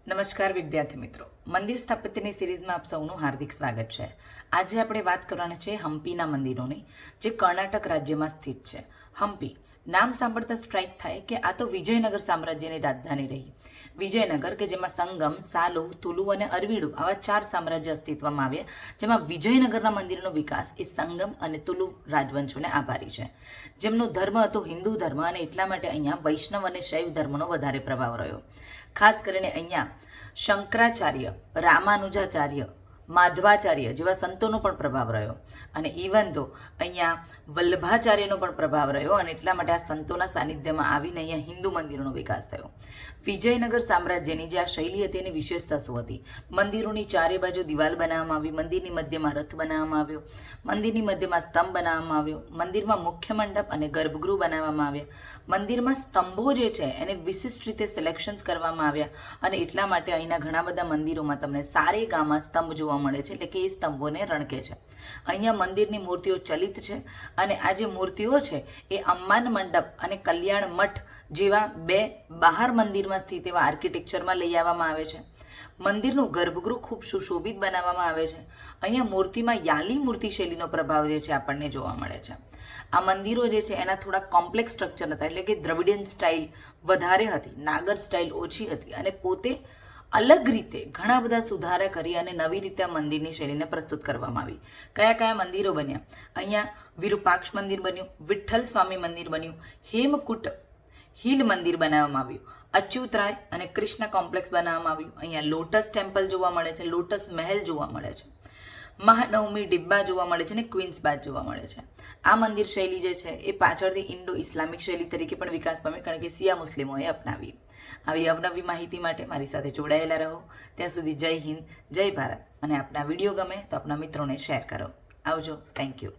નમસ્કાર વિદ્યાર્થી મિત્રો, મંદિર સ્થાપત્યની સિરીઝમાં આપ સૌનું હાર્દિક સ્વાગત છે. આજે આપણે વાત કરવાના છે હમ્પીના મંદિરોની, જે કર્ણાટક રાજ્યમાં સ્થિત છે. હમ્પી નામ સાંભળતા સ્ટ્રાઇક થાય કે આ તો વિજયનગર સામ્રાજ્યની રાજધાની રહી. વિજયનગર કે જેમાં સંગમ, સાલુ, તુલુ અને અરવિડુ આવા 4 સામ્રાજ્ય અસ્તિત્વમાં આવ્યા, જેમાં વિજયનગરના મંદિરનો વિકાસ એ સંગમ અને તુલુ રાજવંશોને આભારી છે, જેમનો ધર્મ હતો હિન્દુ ધર્મ, અને એટલા માટે અહીંયા વૈષ્ણવ અને શૈવ ધર્મનો વધારે પ્રભાવ રહ્યો. ખાસ કરીને અહીંયા શંકરાચાર્ય, રામાનુજાચાર્ય, માધવાચાર્ય જેવા સંતોનો પણ પ્રભાવ રહ્યો, અને ઇવન તો અહીંયા વલ્લભાચાર્યનો પણ પ્રભાવ રહ્યો, અને એટલા માટે આ સંતોના સાનિધ્યમાં આવીને અહીંયા હિન્દુ મંદિરોનો વિકાસ થયો. વિજયનગર સામ્રાજ્યની જે આ શૈલી હતી એની વિશેષતા શું હતી? મંદિરોની ચારે બાજુ દિવાલ બનાવવામાં આવી, મંદિરની મધ્યમાં રથ બનાવવામાં આવ્યો, મંદિરની મધ્યમાં સ્તંભ બનાવવામાં આવ્યો, મંદિરમાં મુખ્ય મંડપ અને ગર્ભગૃહ બનાવવામાં આવ્યા, મંદિરમાં સ્તંભો જે છે એને વિશિષ્ટ રીતે સિલેક્શન્સ કરવામાં આવ્યા, અને એટલા માટે અહીંના ઘણા બધા મંદિરોમાં તમને સારે ગામાં સ્તંભ જોવા મળે છે, એટલે કે એ સ્તંભોને રણકે છે. અહીંયા મંદિરની મૂર્તિઓ ચલિત છે, અને આ જે મૂર્તિઓ છે એ અમ્માન મંડપ અને કલ્યાણ મઠ જેવા 2 બહાર મંદિરમાં સ્થિત એવા આર્કિટેક્ચરમાં લઈ આવવામાં આવે છે. મંદિરનું ગર્ભગૃહ ખૂબ સુશોભિત બનાવવામાં આવે છે. અહીંયા મૂર્તિમાં યાલી મૂર્તિ શૈલીનો પ્રભાવ જે છે આપણને જોવા મળે છે. આ મંદિરો જે છે એના થોડા કોમ્પ્લેક્સ સ્ટ્રક્ચર હતા, એટલે કે દ્રવિડિયન સ્ટાઇલ વધારે હતી, નાગર સ્ટાઇલ ઓછી હતી, અને પોતે અલગ રીતે ઘણા બધા સુધારા કરી અને નવી રીતે આ મંદિરની શૈલીને પ્રસ્તુત કરવામાં આવી. કયા કયા મંદિરો બન્યા? અહીંયા વિરૂપાક્ષ મંદિર બન્યું, વિઠ્ઠલ સ્વામી મંદિર બન્યું, હેમકૂટ હિલ મંદિર બનાવવામાં આવ્યું, અચ્યુતરાય અને કૃષ્ણ કોમ્પ્લેક્સ બનાવવામાં આવ્યું. અહીંયા લોટસ ટેમ્પલ જોવા મળે છે, લોટસ મહેલ જોવા મળે છે, મહાનવમી ડિબ્બા જોવા મળે છે, અને ક્વીન્સ બાથ જોવા મળે છે. આ મંદિર શૈલી જે છે એ પાછળથી ઇન્ડો ઇસ્લામિક શૈલી તરીકે પણ વિકાસ પામી, કારણ કે શિયા મુસ્લિમોએ અપનાવી. આવી અવનવી માહિતી માટે મારી સાથે જોડાયેલા રહો. ત્યાં સુધી જય હિન્દ, જય ભારત, અને આપના વિડીયો ગમે તો આપના મિત્રોને શેર કરો. આવજો. Thank you.